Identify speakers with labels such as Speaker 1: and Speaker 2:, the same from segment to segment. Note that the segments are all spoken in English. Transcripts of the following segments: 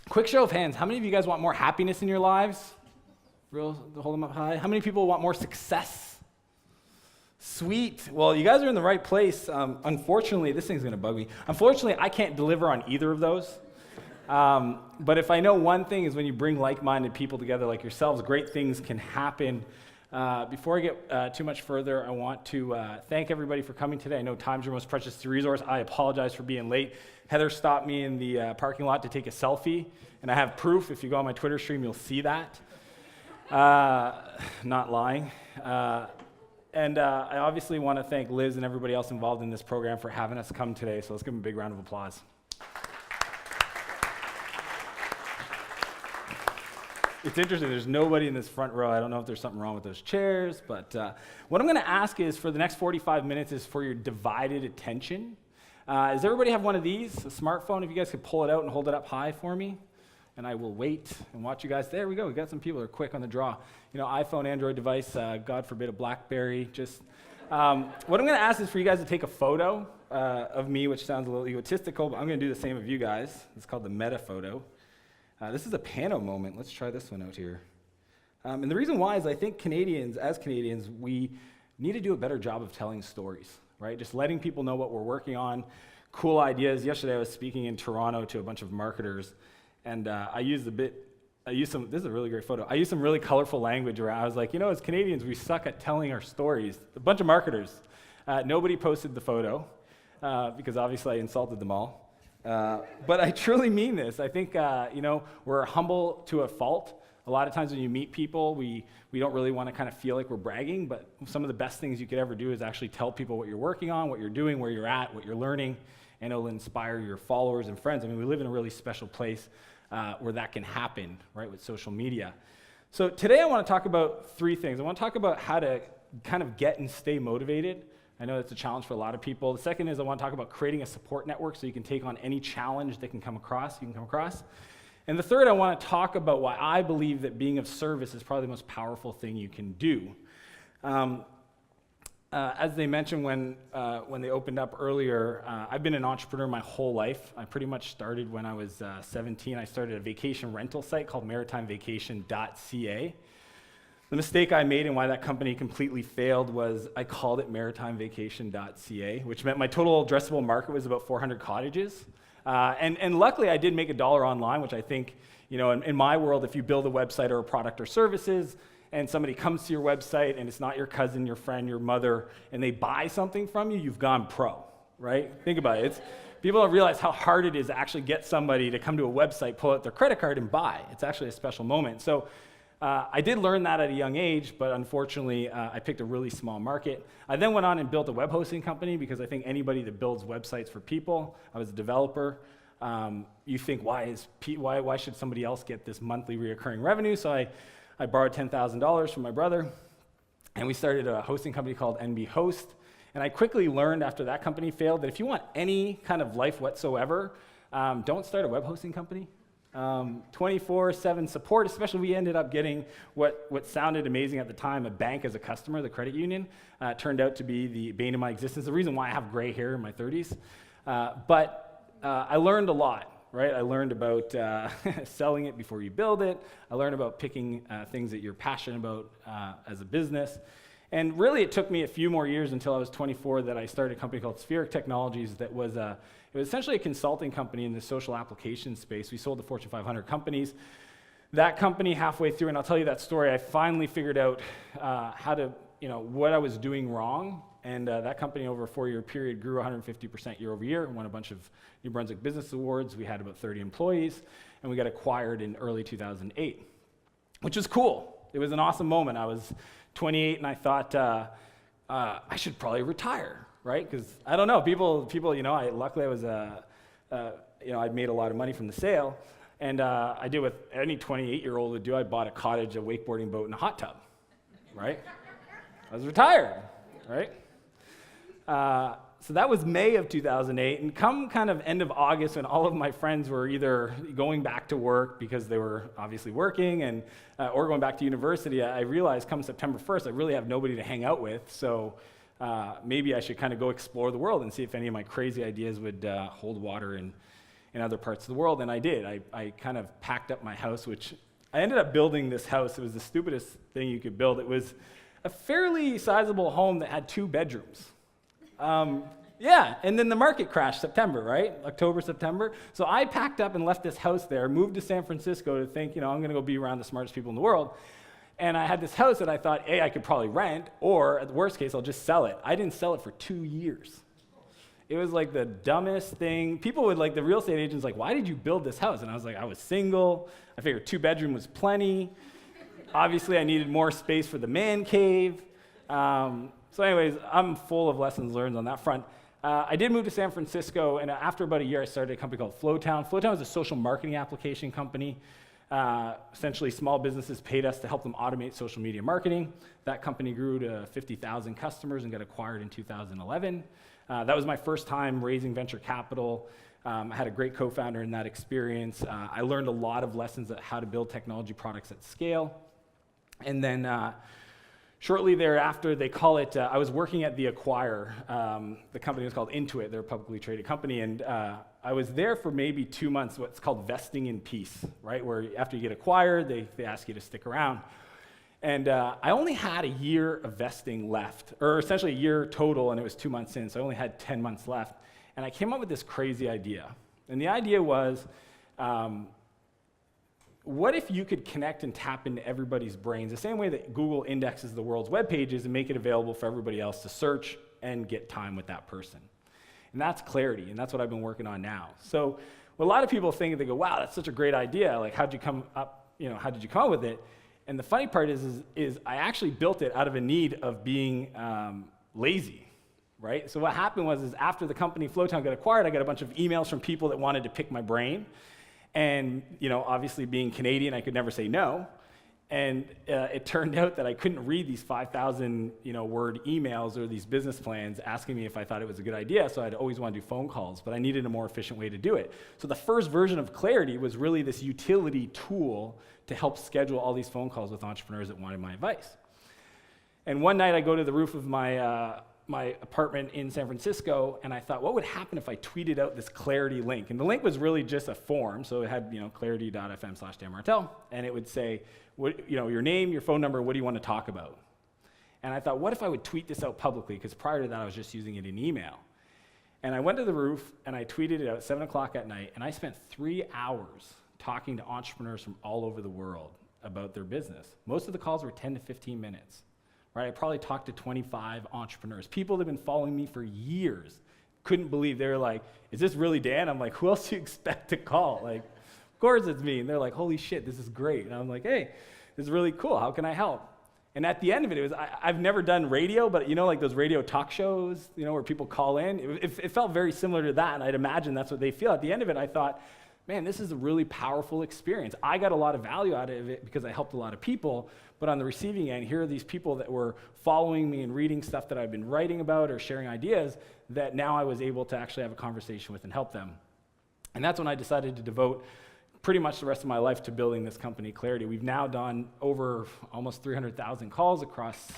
Speaker 1: Quick show of hands, how many of you guys want more happiness in your lives? Hold them up high. How many people want more success? Sweet. Well, you guys are in the right place. Unfortunately, this thing's going to bug me. Unfortunately, I can't deliver on either of those. But if I know one thing is when you bring like-minded people together like yourselves, great things can happen. Before I get too much further, I want to thank everybody for coming today. I know time's your most precious resource. I apologize for being late. Heather stopped me in the parking lot to take a selfie, and I have proof. If you go on my Twitter stream, you'll see that. Not lying. And I obviously want to thank Liz and everybody else involved in this program for having us come today, so let's give them a big round of applause. It's interesting, there's nobody in this front row. I don't know if there's something wrong with those chairs, but what I'm going to ask is for the next 45 minutes is for your divided attention. Does everybody have one of these, a smartphone? If you guys could pull it out and hold it up high for me, and I will wait and watch you guys. There we go, we got some people that are quick on the draw. You know, iPhone, Android device, God forbid a BlackBerry. Just what I'm going to ask is for you guys to take a photo of me, which sounds a little egotistical, but I'm going to do the same of you guys. It's called the meta photo. This is a pano moment. Let's try this one out here. And the reason why is I think as Canadians, we need to do a better job of telling stories, right? Just letting people know what we're working on, cool ideas. Yesterday I was speaking in Toronto to a bunch of marketers, and this is a really great photo. I used some really colorful language around. I was like, you know, as Canadians, we suck at telling our stories. A bunch of marketers. Nobody posted the photo because obviously I insulted them all. But I truly mean this. I think, we're humble to a fault. A lot of times when you meet people, we don't really want to kind of feel like we're bragging, but some of the best things you could ever do is actually tell people what you're working on, what you're doing, where you're at, what you're learning, and it'll inspire your followers and friends. I mean, we live in a really special place where that can happen, right, with social media. So today I want to talk about three things. I want to talk about how to kind of get and stay motivated. I know that's a challenge for a lot of people. The second is I want to talk about creating a support network so you can take on any challenge that you can come across. And the third, I want to talk about why I believe that being of service is probably the most powerful thing you can do. As they mentioned when they opened up earlier, I've been an entrepreneur my whole life. I pretty much started when I was 17. I started a vacation rental site called maritimevacation.ca. The mistake I made and why that company completely failed was I called it maritimevacation.ca, which meant my total addressable market was about 400 cottages. And luckily, I did make $1 online, which I think, in my world, if you build a website or a product or services, and somebody comes to your website, and it's not your cousin, your friend, your mother, and they buy something from you, you've gone pro, right? Think about it. People don't realize how hard it is to actually get somebody to come to a website, pull out their credit card, and buy. It's actually a special moment. So I did learn that at a young age, but unfortunately, I picked a really small market. I then went on and built a web hosting company because I think anybody that builds websites for people, I was a developer, you think, why should somebody else get this monthly reoccurring revenue? So I borrowed $10,000 from my brother, and we started a hosting company called UNB Host. And I quickly learned after that company failed that if you want any kind of life whatsoever, don't start a web hosting company. 24/7 support, especially we ended up getting what sounded amazing at the time, a bank as a customer, the credit union, turned out to be the bane of my existence, the reason why I have gray hair in my 30s. But I learned a lot, right? I learned about selling it before you build it. I learned about picking things that you're passionate about as a business. And really, it took me a few more years until I was 24 that I started a company called Spheric Technologies that was it was essentially a consulting company in the social application space. We sold to Fortune 500 companies. That company, halfway through, and I'll tell you that story, I finally figured out what I was doing wrong. And that company, over a 4-year period, grew 150% year over year and won a bunch of New Brunswick Business Awards. We had about 30 employees, and we got acquired in early 2008, which was cool. It was an awesome moment. I was 28, and I thought I should probably retire, right? Because I don't know, people. Luckily, I was, I'd made a lot of money from the sale, and I did what any 28-year-old would do. I bought a cottage, a wakeboarding boat, and a hot tub, right? I was retired, right? So that was May of 2008, and come kind of end of August when all of my friends were either going back to work because they were obviously working and or going back to university, I realized come September 1st, I really have nobody to hang out with, so maybe I should kind of go explore the world and see if any of my crazy ideas would hold water in other parts of the world, and I did. I kind of packed up my house, which I ended up building this house. It was the stupidest thing you could build. It was a fairly sizable home that had 2 bedrooms. Yeah, and then the market crashed September, right? October, September. So I packed up and left this house there, moved to San Francisco to think, I'm going to go be around the smartest people in the world. And I had this house that I thought, A, I could probably rent, or at the worst case, I'll just sell it. I didn't sell it for 2 years. It was like the dumbest thing. People would the real estate agents why did you build this house? And I was like, I was single. I figured 2-bedroom was plenty. Obviously, I needed more space for the man cave. So anyways, I'm full of lessons learned on that front. I did move to San Francisco, and after about a year, I started a company called Flowtown. Flowtown is a social marketing application company. Essentially, small businesses paid us to help them automate social media marketing. That company grew to 50,000 customers and got acquired in 2011. That was my first time raising venture capital. I had a great co-founder in that experience. I learned a lot of lessons on how to build technology products at scale. And then shortly thereafter, they call it, I was working at The Acquire. The company was called Intuit. They're a publicly traded company. And I was there for maybe 2 months, what's called vesting in peace, right? Where after you get acquired, they ask you to stick around. And I only had a year of vesting left, or essentially a year total, and it was 2 months in, so I only had 10 months left. And I came up with this crazy idea. And the idea was, what if you could connect and tap into everybody's brains the same way that Google indexes the world's web pages and make it available for everybody else to search and get time with that person? And that's clarity, and that's what I've been working on now. So what a lot of people think, they go, wow, that's such a great idea. How'd you come up, how did you come up with it? And the funny part is I actually built it out of a need of being lazy, right? So what happened was after the company Flowtown got acquired, I got a bunch of emails from people that wanted to pick my brain. And, obviously being Canadian, I could never say no. And it turned out that I couldn't read these 5,000, word emails or these business plans asking me if I thought it was a good idea, so I'd always want to do phone calls, but I needed a more efficient way to do it. So the first version of Clarity was really this utility tool to help schedule all these phone calls with entrepreneurs that wanted my advice. And one night I go to the roof of my apartment in San Francisco, and I thought, what would happen if I tweeted out this Clarity link? And the link was really just a form, so it had, clarity.fm/Dan Martell, and it would say, your name, your phone number, what do you want to talk about? And I thought, what if I would tweet this out publicly? Because prior to that, I was just using it in email. And I went to the roof, and I tweeted it out at 7 o'clock at night, and I spent 3 hours talking to entrepreneurs from all over the world about their business. Most of the calls were 10 to 15 minutes. Right, I probably talked to 25 entrepreneurs, people that have been following me for years. Couldn't believe, they were like, is this really Dan? I'm like, who else do you expect to call? Of course it's me. And they're like, holy shit, this is great. And I'm like, hey, this is really cool. How can I help? And at the end of it, I've never done radio, but those radio talk shows, where people call in. It felt very similar to that, and I'd imagine that's what they feel. At the end of it, I thought, man, this is a really powerful experience. I got a lot of value out of it because I helped a lot of people, but on the receiving end, here are these people that were following me and reading stuff that I've been writing about or sharing ideas that now I was able to actually have a conversation with and help them. And that's when I decided to devote pretty much the rest of my life to building this company, Clarity. We've now done over almost 300,000 calls across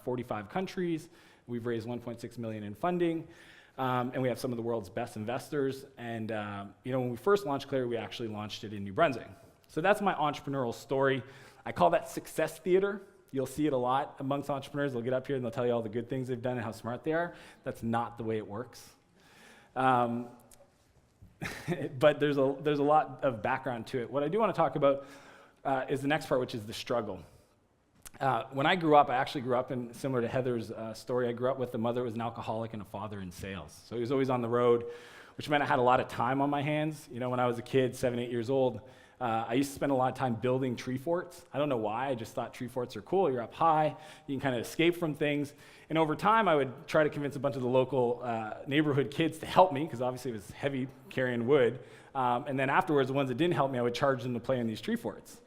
Speaker 1: 45 countries. We've raised $1.6 million in funding. And we have some of the world's best investors. And when we first launched Clarity, we actually launched it in New Brunswick. So that's my entrepreneurial story. I call that success theater. You'll see it a lot amongst entrepreneurs. They'll get up here and they'll tell you all the good things they've done and how smart they are. That's not the way it works. But there's a lot of background to it. What I do want to talk about is the next part, which is the struggle. When I grew up, I actually grew up in, similar to Heather's story, I grew up with a mother who was an alcoholic and a father in sales. So he was always on the road, which meant I had a lot of time on my hands. When I was a kid, 7, 8 years old, I used to spend a lot of time building tree forts. I don't know why, I just thought tree forts are cool. You're up high, you can kind of escape from things. And over time, I would try to convince a bunch of the local neighborhood kids to help me, because obviously it was heavy carrying wood. And then afterwards, the ones that didn't help me, I would charge them to play in these tree forts,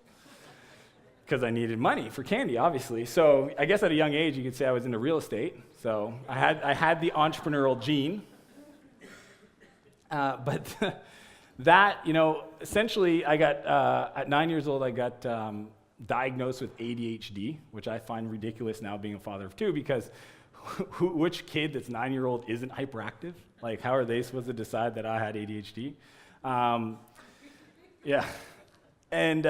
Speaker 1: because I needed money for candy, obviously. So I guess at a young age, you could say I was into real estate. So I had the entrepreneurial gene. But that, essentially, I got, at 9 years old, I got diagnosed with ADHD, which I find ridiculous now being a father of 2, because which kid that's 9-year-old isn't hyperactive? How are they supposed to decide that I had ADHD? Yeah. And,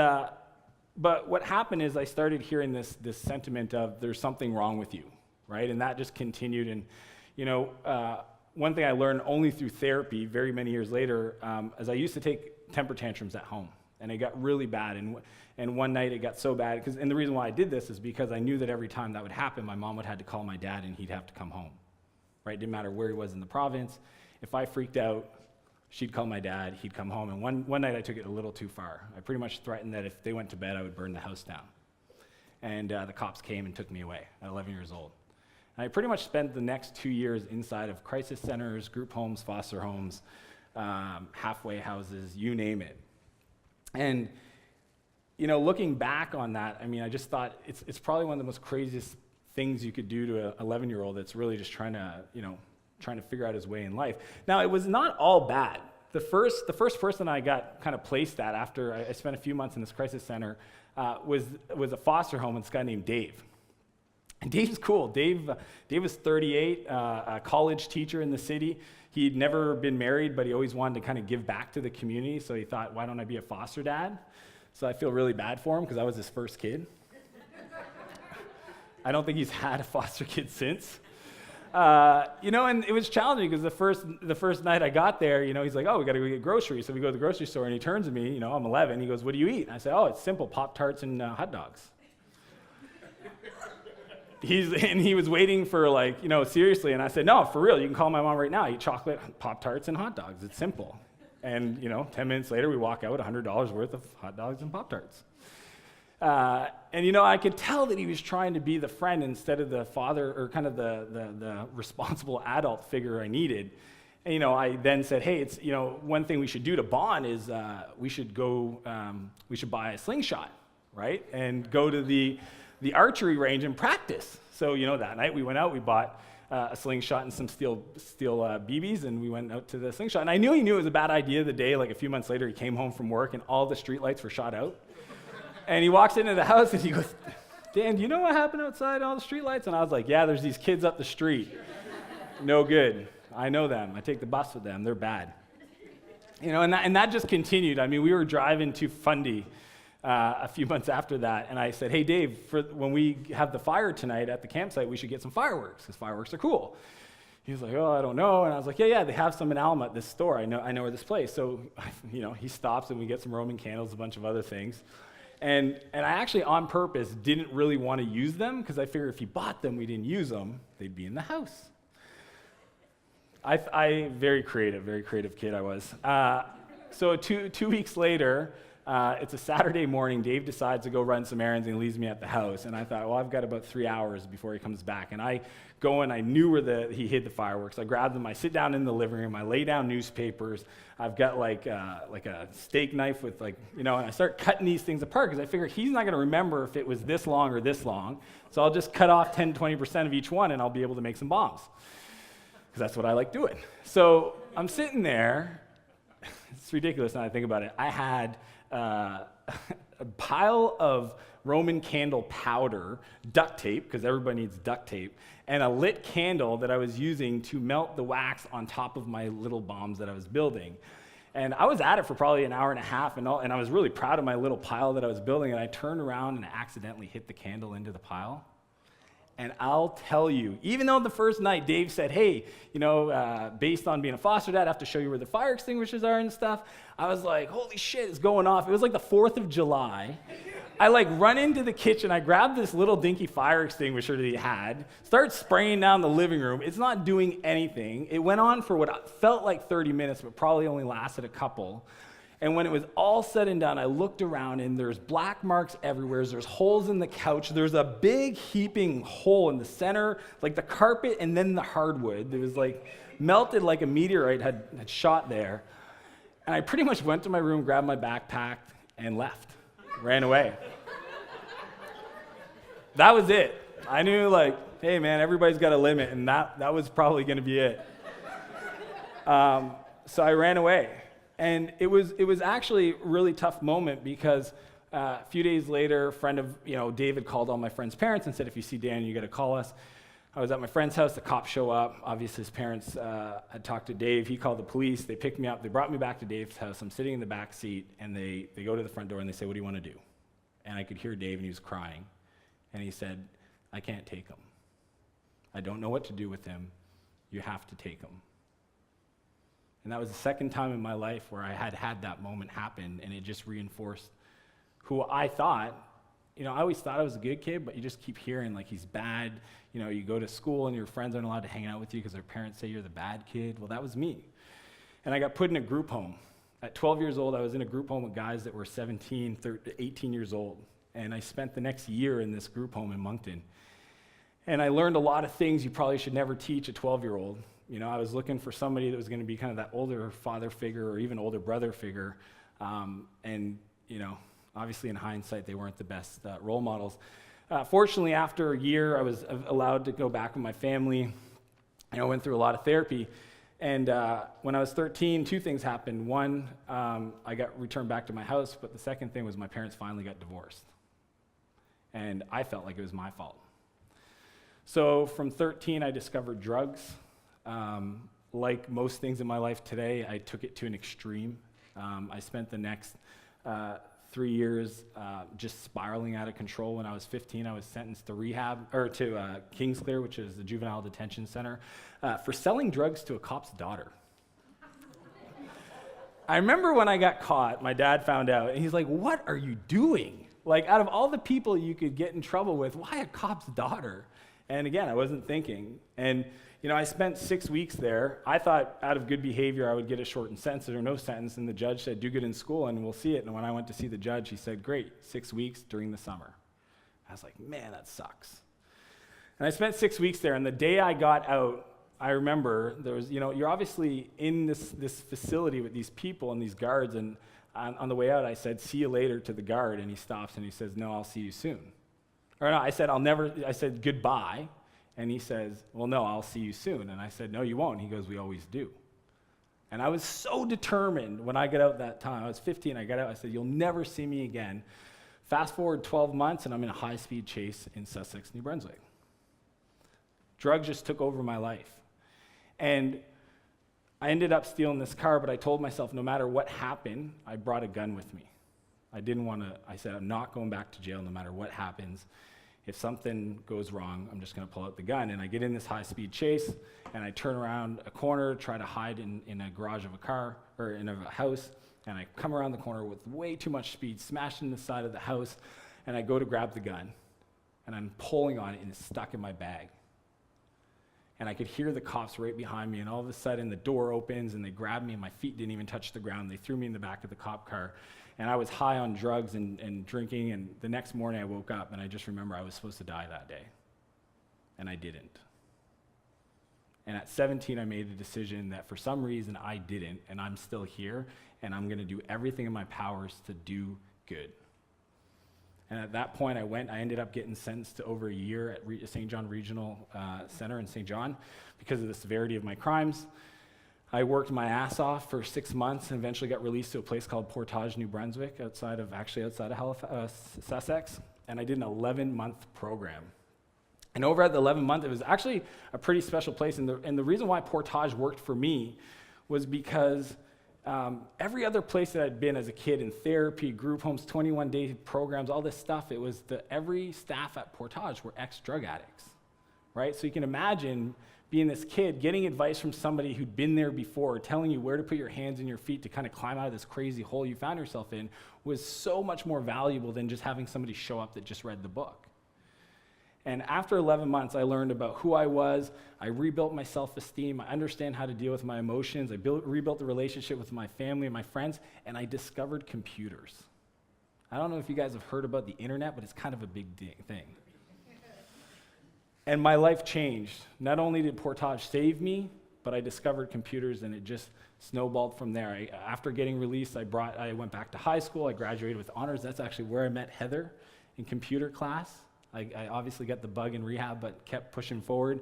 Speaker 1: but what happened is I started hearing this sentiment of there's something wrong with you, right? And that just continued. And, one thing I learned only through therapy very many years later is I used to take temper tantrums at home. And it got really bad. And one night it got so bad, and the reason why I did this is because I knew that every time that would happen, my mom would have to call my dad and he'd have to come home, right? Didn't matter where he was in the province. If I freaked out, she'd call my dad, he'd come home. And one night I took it a little too far. I pretty much threatened that if they went to bed, I would burn the house down. And the cops came and took me away at 11 years old. And I pretty much spent the next 2 years inside of crisis centers, group homes, foster homes, halfway houses, you name it. And looking back on that, I just thought it's probably one of the most craziest things you could do to an 11-year-old that's really just trying to figure out his way in life. Now, it was not all bad. The first person I got kind of placed at after I spent a few months in this crisis center was a foster home with this guy named Dave. And Dave's cool. Dave was 38, a college teacher in the city. He'd never been married, but he always wanted to kind of give back to the community, so he thought, why don't I be a foster dad? So I feel really bad for him because I was his first kid. I don't think he's had a foster kid since. And it was challenging because the first night I got there, he's like, oh, we got to go get groceries. So we go to the grocery store, and he turns to me, I'm 11. He goes, what do you eat? And I said, oh, it's simple, Pop-Tarts and hot dogs. He was waiting for seriously, and I said, no, for real, you can call my mom right now. I eat chocolate, Pop-Tarts, and hot dogs. It's simple. And 10 minutes later, we walk out $100 worth of hot dogs and Pop-Tarts. I could tell that he was trying to be the friend instead of the father or kind of the responsible adult figure I needed. And, I then said, hey, it's, one thing we should do to bond is we should buy a slingshot, right? And go to the archery range and practice. So, that night we went out, we bought a slingshot and some steel BBs, and we went out to the slingshot. And I knew he knew it was a bad idea the day, a few months later, he came home from work and all the streetlights were shot out. And he walks into the house and he goes, Dan, do you know what happened outside all the streetlights? And I was like, yeah, there's these kids up the street. No good. I know them. I take the bus with them. They're bad. And that just continued. We were driving to Fundy a few months after that, and I said, hey, Dave, when we have the fire tonight at the campsite, we should get some fireworks, because fireworks are cool. He was like, oh, I don't know. And I was like, yeah, they have some in Alma at this store. I know where this place. So, he stops, and we get some Roman candles, a bunch of other things. And I actually, on purpose, didn't really want to use them, because I figured if you bought them, we didn't use them, they'd be in the house. Very creative kid I was. So two weeks later, it's a Saturday morning. Dave decides to go run some errands and he leaves me at the house. And I thought, well, I've got about 3 hours before he comes back. And I go and I knew where he hid the fireworks. I grab them. I sit down in the living room. I lay down newspapers. I've got like a steak knife with and I start cutting these things apart because I figure he's not going to remember if it was this long or this long. So I'll just cut off 10, 20% of each one and I'll be able to make some bombs. Because that's what I like doing. So I'm sitting there. It's ridiculous now that I think about it. I had a pile of Roman candle powder, duct tape, because everybody needs duct tape, and a lit candle that I was using to melt the wax on top of my little bombs that I was building. And I was at it for probably an hour and a half, and I was really proud of my little pile that I was building, and I turned around and accidentally hit the candle into the pile. And I'll tell you, even though the first night Dave said, hey, based on being a foster dad, I have to show you where the fire extinguishers are and stuff, I was like, holy shit, it's going off. It was like the 4th of July. I run into the kitchen, I grab this little dinky fire extinguisher that he had, start spraying down the living room. It's not doing anything. It went on for what felt like 30 minutes, but probably only lasted a couple. And when it was all said and done, I looked around and there's black marks everywhere. There's holes in the couch. There's a big heaping hole in the center, like the carpet and then the hardwood. It was melted like a meteorite had shot there. And I pretty much went to my room, grabbed my backpack, and left. Ran away. That was it. I knew hey man, everybody's got a limit, and that was probably going to be it. So I ran away. And it was actually a really tough moment because a few days later, a friend of David called all my friends' parents and said, if you see Dan, you got to call us. I was at my friend's house, the cops show up. Obviously, his parents had talked to Dave. He called the police. They picked me up. They brought me back to Dave's house. I'm sitting in the back seat, and they go to the front door, and they say, "What do you want to do?" And I could hear Dave, and he was crying. And he said, "I can't take him. I don't know what to do with him. You have to take him." And that was the second time in my life where I had that moment happen, and it just reinforced who I thought. I always thought I was a good kid, but you just keep hearing, like, he's bad. You go to school, and your friends aren't allowed to hang out with you because their parents say you're the bad kid. Well, that was me. And I got put in a group home. At 12 years old, I was in a group home with guys that were 17, 18 years old. And I spent the next year in this group home in Moncton. And I learned a lot of things you probably should never teach a 12-year-old. I was looking for somebody that was going to be kind of that older father figure or even older brother figure. Obviously in hindsight, they weren't the best role models. Fortunately, after a year, I was allowed to go back with my family. I went through a lot of therapy. And when I was 13, two things happened. One, I got returned back to my house, but the second thing was my parents finally got divorced. And I felt like it was my fault. So from 13, I discovered drugs. Like most things in my life today, I took it to an extreme. I spent the next 3 years just spiraling out of control. When I was 15, I was sentenced to Kingsclear, which is the juvenile detention center, for selling drugs to a cop's daughter. I remember when I got caught, my dad found out, and he's like, "What are you doing? Like, out of all the people you could get in trouble with, why a cop's daughter?" And again, I wasn't thinking. And I spent 6 weeks there. I thought out of good behavior I would get a shortened sentence or no sentence, and the judge said, "Do good in school and we'll see it." And when I went to see the judge, he said, "Great, 6 weeks during the summer." I was like, man, that sucks. And I spent 6 weeks there, and the day I got out, I remember there was, you're obviously in this facility with these people and these guards, and on the way out I said, "See you later" to the guard, and he stops and he says, "No, I'll see you soon." Or no, I said goodbye. And he says, "Well, no, I'll see you soon." And I said, "No, you won't." He goes, "We always do." And I was so determined when I got out that time. I was 15, I got out, I said, "You'll never see me again." Fast forward 12 months, and I'm in a high-speed chase in Sussex, New Brunswick. Drugs just took over my life. And I ended up stealing this car, but I told myself no matter what happened, I brought a gun with me. I said, "I'm not going back to jail no matter what happens. If something goes wrong, I'm just going to pull out the gun." And I get in this high-speed chase, and I turn around a corner, try to hide in a garage of a car, or in a house, and I come around the corner with way too much speed, smash into the side of the house, and I go to grab the gun, and I'm pulling on it, and it's stuck in my bag. And I could hear the cops right behind me, and all of a sudden the door opens, and they grabbed me, and my feet didn't even touch the ground. They threw me in the back of the cop car. And I was high on drugs and drinking, and the next morning I woke up, and I just remember I was supposed to die that day. And I didn't. And at 17, I made the decision that for some reason I didn't, and I'm still here, and I'm going to do everything in my powers to do good. And at that point, I ended up getting sentenced to over a year at St. John Regional Center in St. John because of the severity of my crimes. I worked my ass off for 6 months and eventually got released to a place called Portage, New Brunswick, outside of Sussex, and I did an 11-month program. And over at the 11-month, it was actually a pretty special place, and the reason why Portage worked for me was because every other place that I'd been as a kid in therapy, group homes, 21-day programs, all this stuff, it was every staff at Portage were ex-drug addicts, right? So you can imagine being this kid, getting advice from somebody who'd been there before, telling you where to put your hands and your feet to kind of climb out of this crazy hole you found yourself in, was so much more valuable than just having somebody show up that just read the book. And after 11 months, I learned about who I was. I rebuilt my self-esteem. I understand how to deal with my emotions. I rebuilt the relationship with my family and my friends, and I discovered computers. I don't know if you guys have heard about the internet, but it's kind of a big thing. And my life changed. Not only did Portage save me, but I discovered computers, and it just snowballed from there. After getting released, I went back to high school. I graduated with honors. That's actually where I met Heather in computer class. I obviously got the bug in rehab, but kept pushing forward.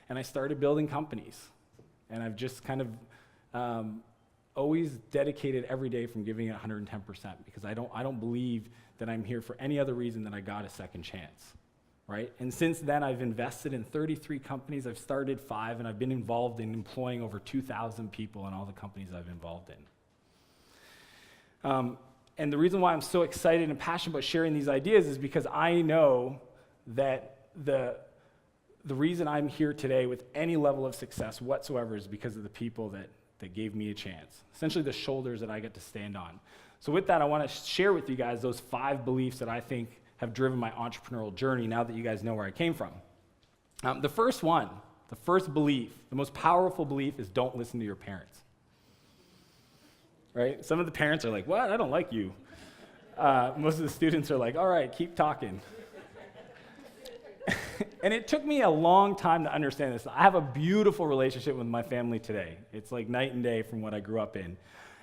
Speaker 1: And I started building companies. And I've just kind of always dedicated every day from giving it 110%, because I don't believe that I'm here for any other reason than I got a second chance. right? And since then, I've invested in 33 companies. I've started 5, and I've been involved in employing over 2,000 people in all the companies I've been involved in. And the reason why I'm so excited and passionate about sharing these ideas is because I know that the reason I'm here today with any level of success whatsoever is because of the people that gave me a chance, essentially the shoulders that I get to stand on. So with that, I want to share with you guys those 5 beliefs that I think have driven my entrepreneurial journey now that you guys know where I came from. The first belief, the most powerful belief is don't listen to your parents. Right? Some of the parents are like, what? I don't like you. Most of the students are like, all right, keep talking. And it took me a long time to understand this. I have a beautiful relationship with my family today. It's like night and day from what I grew up in.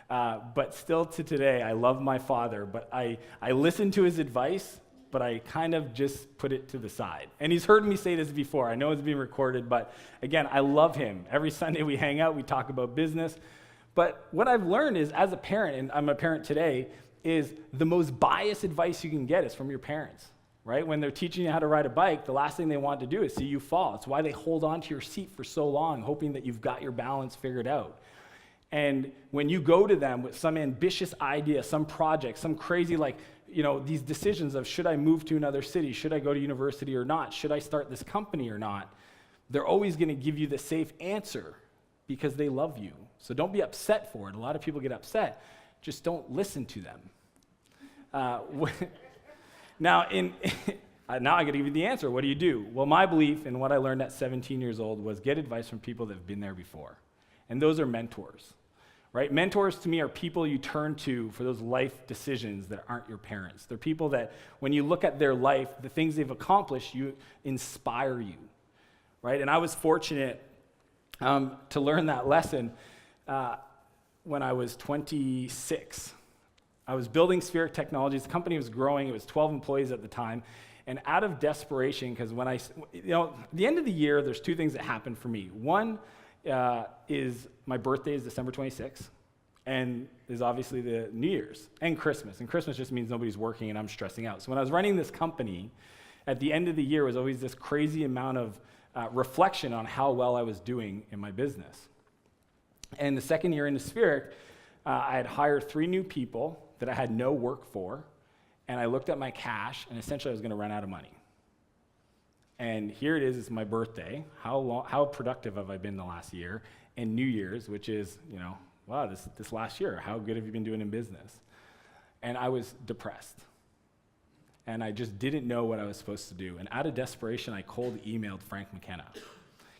Speaker 1: But still to today, I love my father, but I listen to his advice, but I kind of just put it to the side. And he's heard me say this before. I know it's being recorded, but again, I love him. Every Sunday we hang out, we talk about business. But what I've learned is, as a parent, and I'm a parent today, is the most biased advice you can get is from your parents. Right? When they're teaching you how to ride a bike, the last thing they want to do is see you fall. It's why they hold on to your seat for so long, hoping that you've got your balance figured out. And when you go to them with some ambitious idea, some project, some crazy, these decisions of should I move to another city, should I go to university or not, should I start this company or not, they're always going to give you the safe answer because they love you. So don't be upset for it. A lot of people get upset. Just don't listen to them. Now I got to give you the answer. What do you do? Well, my belief and what I learned at 17 years old was get advice from people that have been there before. And those are mentors, right? Mentors to me are people you turn to for those life decisions that aren't your parents. They're people that when you look at their life, the things they've accomplished, you inspire you, right? And I was fortunate to learn that lesson when I was 26. I was building Spheric Technologies. The company was growing. It was 12 employees at the time. And out of desperation, because when at the end of the year, there's 2 things that happen for me. One is my birthday is December 26th, and is obviously the New Year's and Christmas. And Christmas just means nobody's working and I'm stressing out. So when I was running this company, at the end of the year was always this crazy amount of reflection on how well I was doing in my business. And the second year into Spheric, I had hired 3 new people that I had no work for, and I looked at my cash, and essentially I was going to run out of money. And here it is, it's my birthday. How productive have I been the last year? And New Year's, which is, wow, this last year, how good have you been doing in business? And I was depressed. And I just didn't know what I was supposed to do. And out of desperation, I cold emailed Frank McKenna.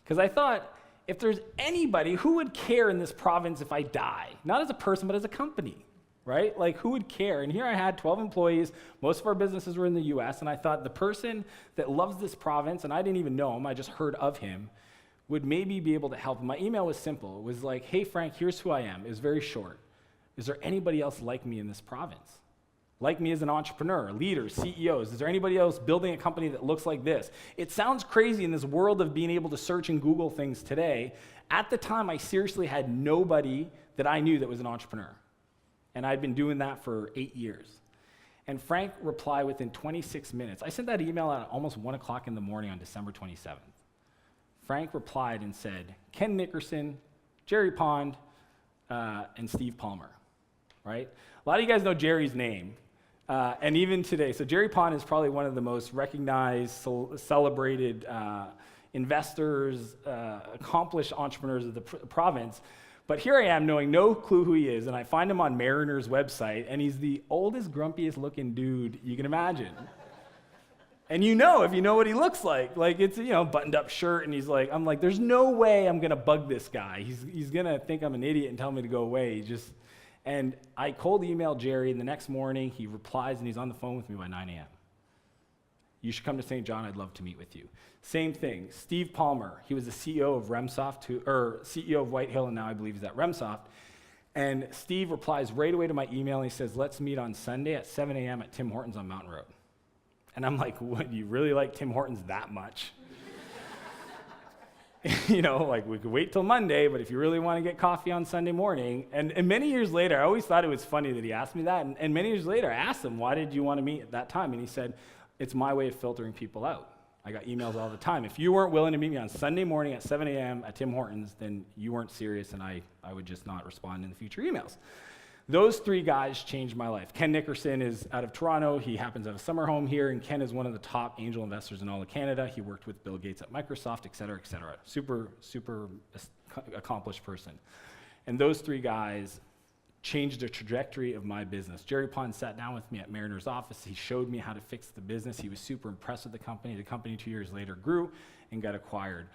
Speaker 1: Because I thought, if there's anybody who would care in this province if I die, not as a person, but as a company, right? Like, who would care? And here I had 12 employees. Most of our businesses were in the US, and I thought the person that loves this province, and I didn't even know him, I just heard of him, would maybe be able to help. My email was simple. It was like, hey, Frank, here's who I am. It was very short. Is there anybody else like me in this province? Like me as an entrepreneur, leaders, CEOs. Is there anybody else building a company that looks like this? It sounds crazy in this world of being able to search and Google things today. At the time, I seriously had nobody that I knew that was an entrepreneur. And I'd been doing that for 8 years. And Frank replied within 26 minutes. I sent that email at almost 1 o'clock in the morning on December 27th. Frank replied and said, Ken Nickerson, Jerry Pond, and Steve Palmer, right? A lot of you guys know Jerry's name. And even today, so Jerry Pond is probably one of the most recognized, celebrated investors, accomplished entrepreneurs of the province. But here I am knowing no clue who he is, and I find him on Mariner's website, and he's the oldest, grumpiest looking dude you can imagine. And if you know what he looks like it's, buttoned up shirt, and I'm like, there's no way I'm gonna bug this guy. He's gonna think I'm an idiot and tell me to go away. And I cold emailed Jerry, and the next morning he replies, and he's on the phone with me by 9 a.m. You should come to St. John, I'd love to meet with you. Same thing, Steve Palmer, he was the CEO of CEO of Whitehill, and now I believe he's at Remsoft. And Steve replies right away to my email, and he says, let's meet on Sunday at 7 a.m. at Tim Hortons on Mountain Road. And I'm like, what, you really like Tim Hortons that much? We could wait till Monday, but if you really want to get coffee on Sunday morning, and many years later, I always thought it was funny that he asked me that, and many years later, I asked him, why did you want to meet at that time? And he said, it's my way of filtering people out. I got emails all the time. If you weren't willing to meet me on Sunday morning at 7 a.m. at Tim Hortons, then you weren't serious, and I would just not respond in the future emails. Those 3 guys changed my life. Ken Nickerson is out of Toronto. He happens to have a summer home here, and Ken is one of the top angel investors in all of Canada. He worked with Bill Gates at Microsoft, et cetera, et cetera. Super, super accomplished person. And those 3 guys changed the trajectory of my business. Jerry Pond sat down with me at Mariner's office. He showed me how to fix the business. He was super impressed with the company. The company 2 years later grew and got acquired.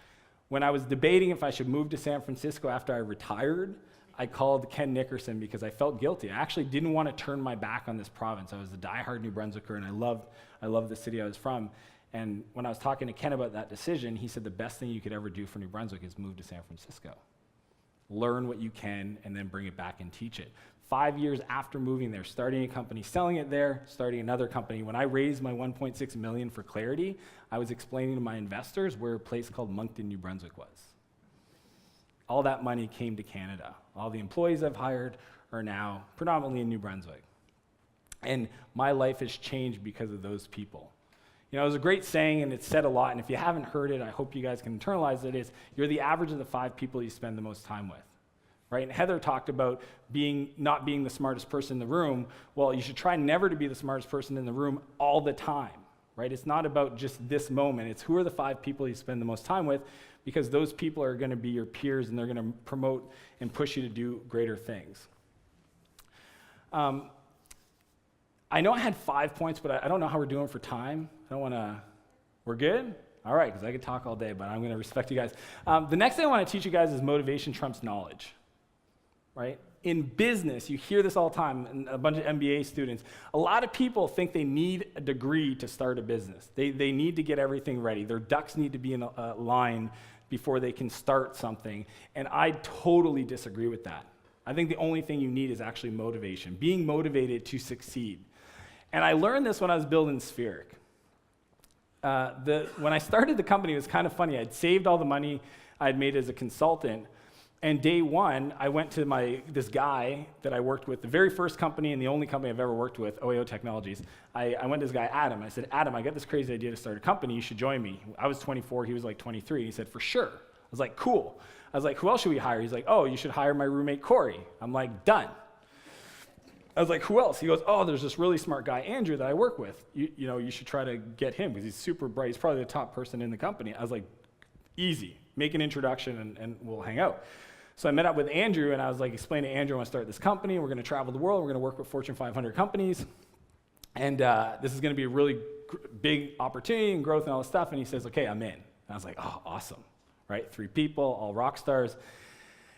Speaker 1: When I was debating if I should move to San Francisco after I retired, I called Ken Nickerson because I felt guilty. I actually didn't want to turn my back on this province. I was a diehard New Brunswicker, and I loved the city I was from. And when I was talking to Ken about that decision, he said the best thing you could ever do for New Brunswick is move to San Francisco. Learn what you can, and then bring it back and teach it. 5 years after moving there, starting a company, selling it there, starting another company. When I raised my $1.6 million for Clarity, I was explaining to my investors where a place called Moncton, New Brunswick was. All that money came to Canada. All the employees I've hired are now predominantly in New Brunswick. And my life has changed because of those people. You know, it was a great saying, and it's said a lot, and if you haven't heard it, I hope you guys can internalize it, is you're the average of the 5 people you spend the most time with, right? And Heather talked about not being the smartest person in the room. Well, you should try never to be the smartest person in the room all the time, right? It's not about just this moment. It's who are the 5 people you spend the most time with, because those people are going to be your peers, and they're going to promote and push you to do greater things. I know I had 5 points, but I don't know how we're doing for time. I don't want to, we're good? All right, because I could talk all day, but I'm going to respect you guys. The next thing I want to teach you guys is motivation trumps knowledge, right? In business, you hear this all the time, and a bunch of MBA students. A lot of people think they need a degree to start a business. They need to get everything ready. Their ducks need to be in a line before they can start something, and I totally disagree with that. I think the only thing you need is actually motivation, being motivated to succeed. And I learned this when I was building Spheric. When I started the company, it was kind of funny. I'd saved all the money I'd made as a consultant, and day one, I went to this guy that I worked with, the very first company and the only company I've ever worked with, OAO Technologies. I went to this guy, Adam. I said, Adam, I got this crazy idea to start a company. You should join me. I was 24. He was like 23. He said, for sure. I was like, cool. I was like, who else should we hire? He's like, oh, you should hire my roommate, Corey. I'm like, done. I was like, who else? He goes, oh, there's this really smart guy, Andrew, that I work with. You should try to get him because he's super bright. He's probably the top person in the company. I was like, easy. Make an introduction and we'll hang out. So I met up with Andrew, and I was like, explain to Andrew, I want to start this company. We're going to travel the world. We're going to work with Fortune 500 companies. And this is going to be a really big opportunity and growth and all this stuff. And he says, okay, I'm in. And I was like, oh, awesome, right? 3 people, all rock stars.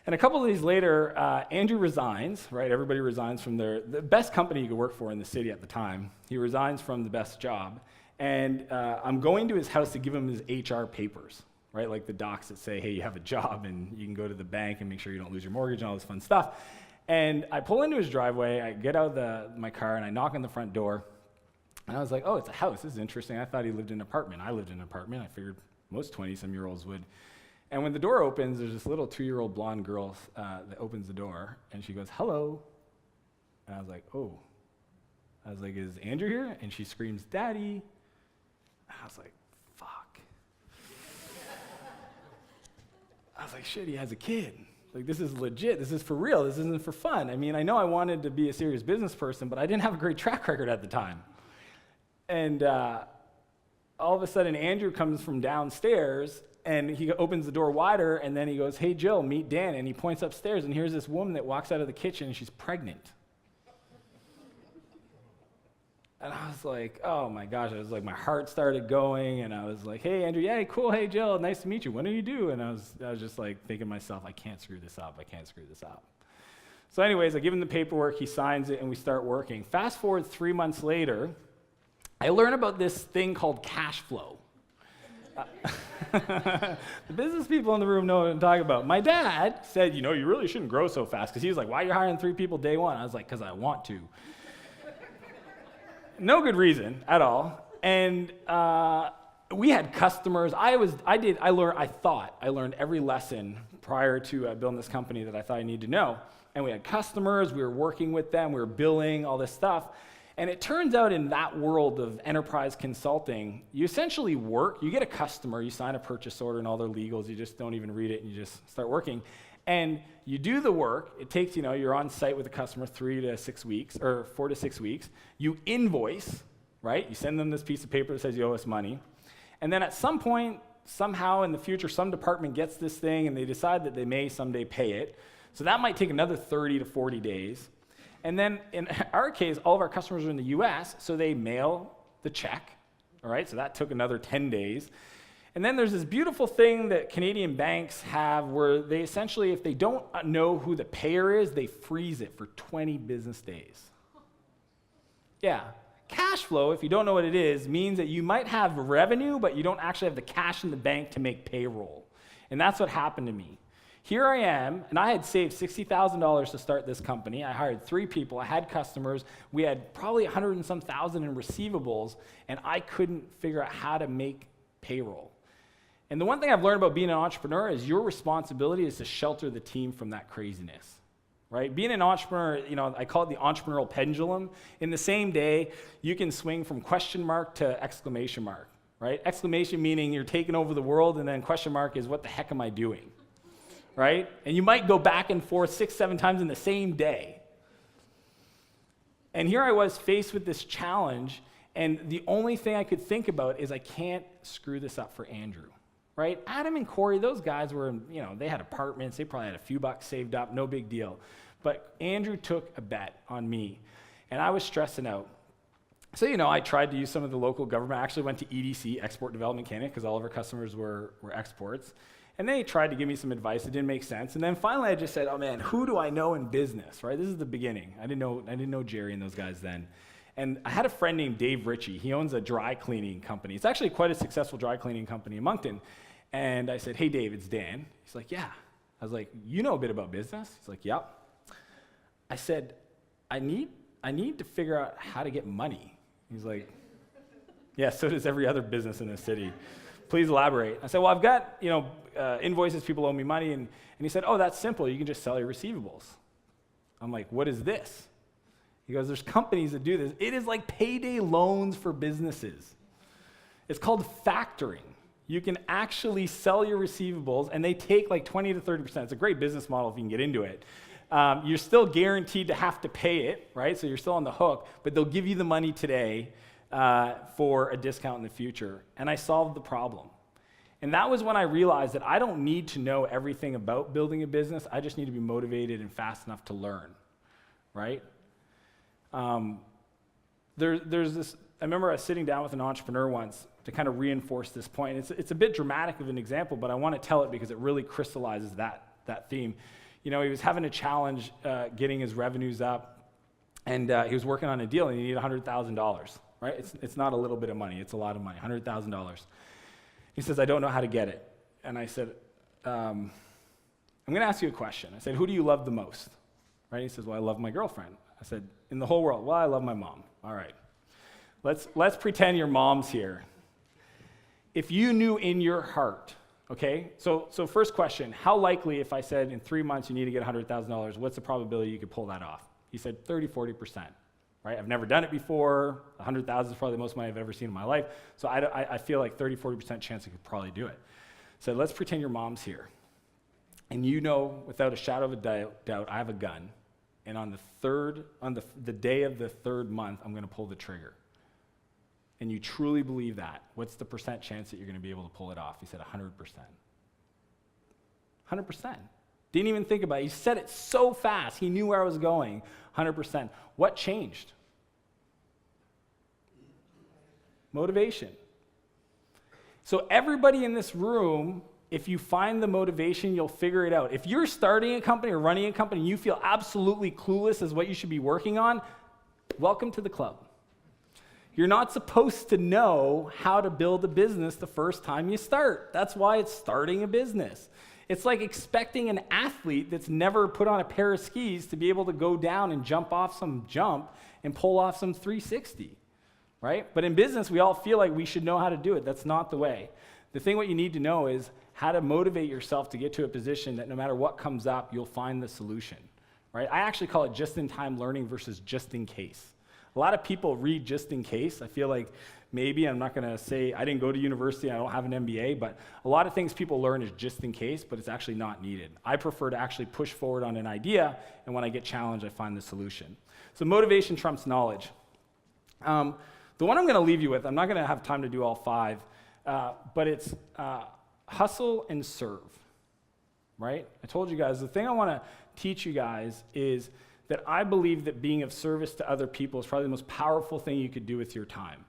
Speaker 1: And a couple of days later, Andrew resigns, right? Everybody resigns from the best company you could work for in the city at the time. He resigns from the best job. And I'm going to his house to give him his HR papers, right? Like the docs that say, hey, you have a job and you can go to the bank and make sure you don't lose your mortgage and all this fun stuff. And I pull into his driveway, I get out of my car, and I knock on the front door. And I was like, oh, it's a house. This is interesting. I thought he lived in an apartment. I lived in an apartment. I figured most 20-some-year-olds would. And when the door opens, there's this little 2-year-old blonde girl that opens the door, and she goes, hello. And I was like, oh. I was like, is Andrew here? And she screams, Daddy. And I was like, fuck. I was like, shit, he has a kid. Like, this is legit. This is for real. This isn't for fun. I mean, I know I wanted to be a serious business person, but I didn't have a great track record at the time. And all of a sudden, Andrew comes from downstairs, and he opens the door wider, and then he goes, hey, Jill, meet Dan. And he points upstairs, and here's this woman that walks out of the kitchen, and she's pregnant. And I was like, oh, my gosh. I was like, my heart started going, and I was like, hey, Andrew, yeah, cool. Hey, Jill, nice to meet you. When do you do? And I was just like thinking to myself, I can't screw this up. I can't screw this up. So anyways, I give him the paperwork. He signs it, and we start working. Fast forward 3 months later, I learn about this thing called cash flow. The business people in the room know what I'm talking about. My dad said, you really shouldn't grow so fast, because he was like, why are you hiring 3 people day one? I was like, because I want to. No good reason at all. And we had customers. I thought I learned every lesson prior to building this company that I thought I needed to know. And we had customers. We were working with them. We were billing, all this stuff. And it turns out in that world of enterprise consulting, you essentially work, you get a customer, you sign a purchase order and all their legals, you just don't even read it and you just start working. And you do the work, it takes, you're on site with the customer 3 to 6 weeks, or 4 to 6 weeks. You invoice, right? You send them this piece of paper that says you owe us money. And then at some point, somehow in the future, some department gets this thing and they decide that they may someday pay it. So that might take another 30 to 40 days. And then in our case, all of our customers are in the US, so they mail the check, all right? So that took another 10 days. And then there's this beautiful thing that Canadian banks have where they essentially, if they don't know who the payer is, they freeze it for 20 business days. Yeah. Cash flow, if you don't know what it is, means that you might have revenue, but you don't actually have the cash in the bank to make payroll. And that's what happened to me. Here I am, and I had saved $60,000 to start this company. I hired 3 people, I had customers, we had probably 100 and some thousand in receivables, and I couldn't figure out how to make payroll. And the one thing I've learned about being an entrepreneur is your responsibility is to shelter the team from that craziness, right? Being an entrepreneur, I call it the entrepreneurial pendulum. In the same day, you can swing from question mark to exclamation mark, right? Exclamation meaning you're taking over the world, and then question mark is what the heck am I doing? Right? And you might go back and forth 6, 7 times in the same day. And here I was faced with this challenge, and the only thing I could think about is I can't screw this up for Andrew, right? Adam and Corey, those guys were, they had apartments, they probably had a few bucks saved up, no big deal. But Andrew took a bet on me, and I was stressing out. So, I tried to use some of the local government. I actually went to EDC, Export Development Canada, because all of our customers were exports. And they tried to give me some advice. It didn't make sense. And then finally, I just said, oh man, who do I know in business, right? This is the beginning. I didn't know Jerry and those guys then. And I had a friend named Dave Ritchie. He owns a dry cleaning company. It's actually quite a successful dry cleaning company in Moncton. And I said, hey, Dave, it's Dan. He's like, yeah. I was like, you know a bit about business? He's like, yep. I said, I need to figure out how to get money. He's like, yeah, so does every other business in the city. Please elaborate. I said, well, I've got, invoices, people owe me money. And he said, oh, that's simple. You can just sell your receivables. I'm like, what is this? He goes, there's companies that do this. It is like payday loans for businesses. It's called factoring. You can actually sell your receivables, and they take like 20 to 30%. It's a great business model if you can get into it. You're still guaranteed to have to pay it, right? So you're still on the hook, but they'll give you the money today for a discount in the future. And I solved the problem. And that was when I realized that I don't need to know everything about building a business. I just need to be motivated and fast enough to learn, right? There's this, I remember I was sitting down with an entrepreneur once to kind of reinforce this point. It's a bit dramatic of an example, but I want to tell it because it really crystallizes that theme. He was having a challenge getting his revenues up, and he was working on a deal, and he needed $100,000, right? It's not a little bit of money, it's a lot of money, $100,000. He says, I don't know how to get it. And I said, I'm going to ask you a question. I said, who do you love the most? Right? He says, well, I love my girlfriend. I said, in the whole world? Well, I love my mom. All right. Let's pretend your mom's here. If you knew in your heart, okay? So first question, how likely if I said in 3 months you need to get $100,000, what's the probability you could pull that off? He said 30, 40%. Right? I've never done it before. 100,000 is probably the most money I've ever seen in my life. So I feel like 30, 40% chance I could probably do it. So let's pretend your mom's here. And without a shadow of a doubt, I have a gun. And on the day of the 3rd month, I'm going to pull the trigger. And you truly believe that. What's the percent chance that you're going to be able to pull it off? He said 100%. 100%. Didn't even think about it. He said it so fast. He knew where I was going. 100%. What changed? Motivation. So everybody in this room, if you find the motivation, you'll figure it out. If you're starting a company or running a company and you feel absolutely clueless as what you should be working on, welcome to the club. You're not supposed to know how to build a business the first time you start. That's why it's starting a business. It's like expecting an athlete that's never put on a pair of skis to be able to go down and jump off some jump and pull off some 360, right? But in business, we all feel like we should know how to do it. That's not the way. The thing what you need to know is how to motivate yourself to get to a position that no matter what comes up, you'll find the solution, right? I actually call it just-in-time learning versus just-in-case. A lot of people read just in case. I feel like maybe, I'm not going to say I didn't go to university, I don't have an MBA, but a lot of things people learn is just in case, but it's actually not needed. I prefer to actually push forward on an idea, and when I get challenged, I find the solution. So motivation trumps knowledge. The one I'm going to leave you with, I'm not going to have time to do all 5, but it's hustle and serve, right? I told you guys, the thing I want to teach you guys is that I believe that being of service to other people is probably the most powerful thing you could do with your time.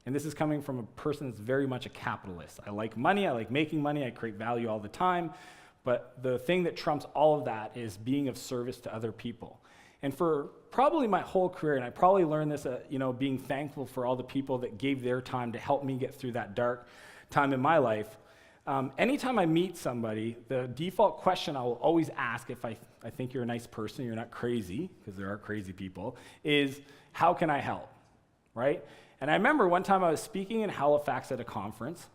Speaker 1: And this is coming from a person that's very much a capitalist. I like money, I like making money, I create value all the time, but the thing that trumps all of that is being of service to other people. And for probably my whole career, and I probably learned this, being thankful for all the people that gave their time to help me get through that dark time in my life. Anytime I meet somebody, the default question I will always ask, if I think you're a nice person, you're not crazy, because there are crazy people, is how can I help, right? And I remember one time I was speaking in Halifax at a conference,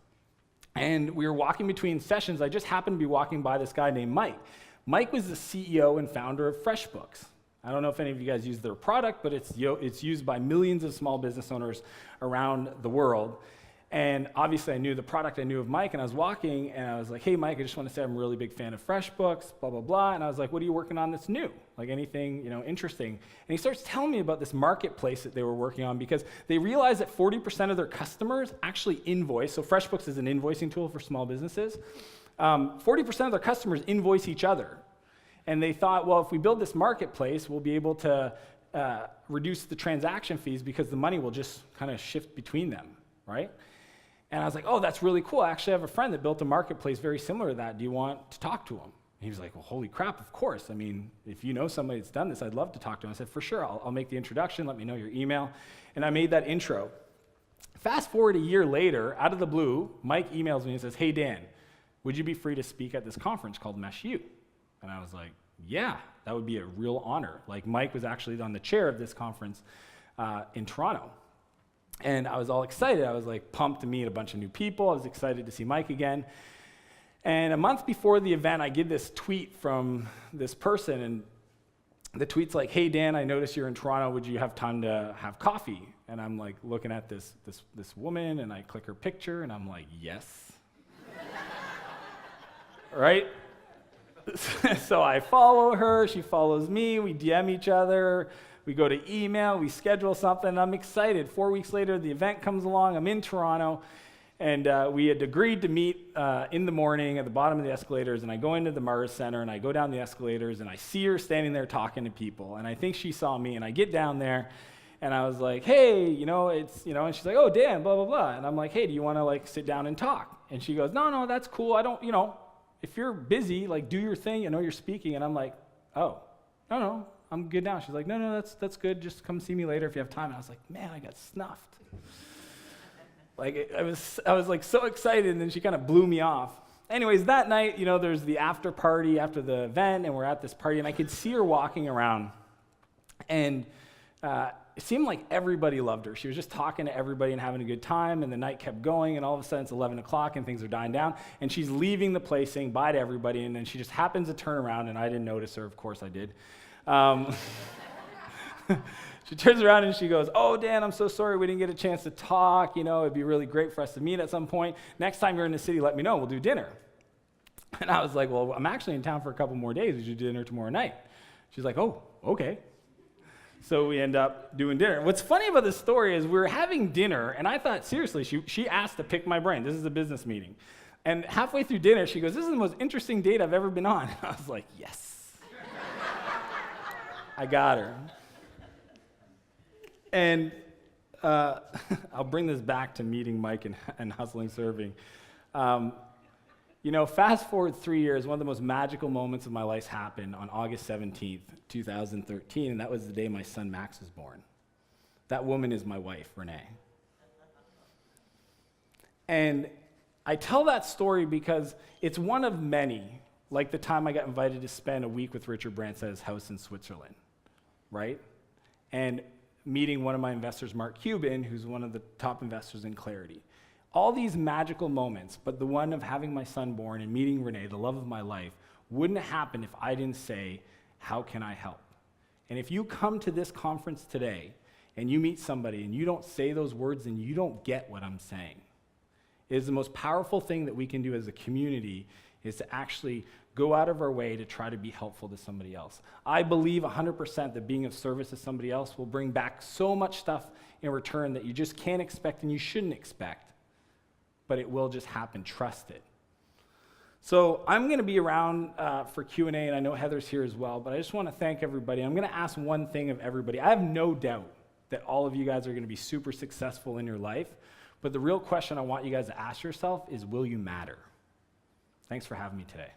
Speaker 1: and we were walking between sessions. I just happened to be walking by this guy named Mike. Mike was the CEO and founder of FreshBooks. I don't know if any of you guys use their product, but it's used by millions of small business owners around the world. And obviously I knew the product, I knew of Mike, and I was walking, and I was like, hey, Mike, I just want to say I'm a really big fan of FreshBooks, blah, blah, blah. And I was like, what are you working on that's new? Like anything, interesting? And he starts telling me about this marketplace that they were working on, because they realized that 40% of their customers actually invoice. So FreshBooks is an invoicing tool for small businesses. 40% of their customers invoice each other. And they thought, well, if we build this marketplace, we'll be able to reduce the transaction fees because the money will just kind of shift between them, right? And I was like, oh, that's really cool. I actually have a friend that built a marketplace very similar to that. Do you want to talk to him? And he was like, well, holy crap, of course. I mean, if you know somebody that's done this, I'd love to talk to him. I said, for sure, I'll make the introduction. Let me know your email. And I made that intro. Fast forward a year later, out of the blue, Mike emails me and says, hey, Dan, would you be free to speak at this conference called Mesh U? And I was like, yeah, that would be a real honor. Like, Mike was actually on the chair of this conference in Toronto. And I was all excited. I was like pumped to meet a bunch of new people. I was excited to see Mike again. And a month before the event, I get this tweet from this person, and the tweet's like, hey, Dan, I noticed you're in Toronto. Would you have time to have coffee? And I'm like looking at this woman, and I click her picture, and I'm like, yes. Right? So I follow her, she follows me, we DM each other, we go to email, we schedule something, and I'm excited. 4 weeks later, the event comes along, I'm in Toronto, and we had agreed to meet in the morning at the bottom of the escalators, and I go into the Mars Center, and I go down the escalators, and I see her standing there talking to people, and I think she saw me, and I get down there, and I was like, hey, and she's like, oh, Dan, blah, blah, blah, and I'm like, hey, do you want to, sit down and talk? And she goes, no, that's cool, I don't, if you're busy, do your thing, you're speaking. And I'm like, oh, no, I'm good now. She's like, no, that's good. Just come see me later if you have time. And I was like, man, I got snuffed. I was so excited, and then she kind of blew me off. Anyways, that night, there's the after party after the event, and we're at this party, and I could see her walking around, and it seemed like everybody loved her. She was just talking to everybody and having a good time, and the night kept going, and all of a sudden it's 11 o'clock, and things are dying down, and she's leaving the place saying bye to everybody, and then she just happens to turn around, and I didn't notice her. Of course I did. She turns around, and she goes, oh, Dan, I'm so sorry we didn't get a chance to talk. It'd be really great for us to meet at some point. Next time you're in the city, let me know. We'll do dinner. And I was like, well, I'm actually in town for a couple more days. We should do dinner tomorrow night. She's like, oh, okay. So we end up doing dinner. What's funny about this story is we were having dinner, and I thought, seriously, she asked to pick my brain. This is a business meeting. And halfway through dinner, she goes, this is the most interesting date I've ever been on. I was like, yes. I got her. And I'll bring this back to meeting Mike and hustling serving. Fast forward 3 years, one of the most magical moments of my life happened on August 17th, 2013, and that was the day my son Max was born. That woman is my wife, Renee. And I tell that story because it's one of many, like the time I got invited to spend a week with Richard Branson at his house in Switzerland, right? And meeting one of my investors, Mark Cuban, who's one of the top investors in Clarity. All these magical moments, but the one of having my son born and meeting Renee, the love of my life, wouldn't happen if I didn't say, how can I help? And if you come to this conference today and you meet somebody and you don't say those words, then you don't get what I'm saying. It is the most powerful thing that we can do as a community is to actually go out of our way to try to be helpful to somebody else. I believe 100% that being of service to somebody else will bring back so much stuff in return that you just can't expect and you shouldn't expect, but it will just happen. Trust it. So I'm going to be around for Q&A, and I know Heather's here as well, but I just want to thank everybody. I'm going to ask one thing of everybody. I have no doubt that all of you guys are going to be super successful in your life, but the real question I want you guys to ask yourself is, will you matter? Thanks for having me today.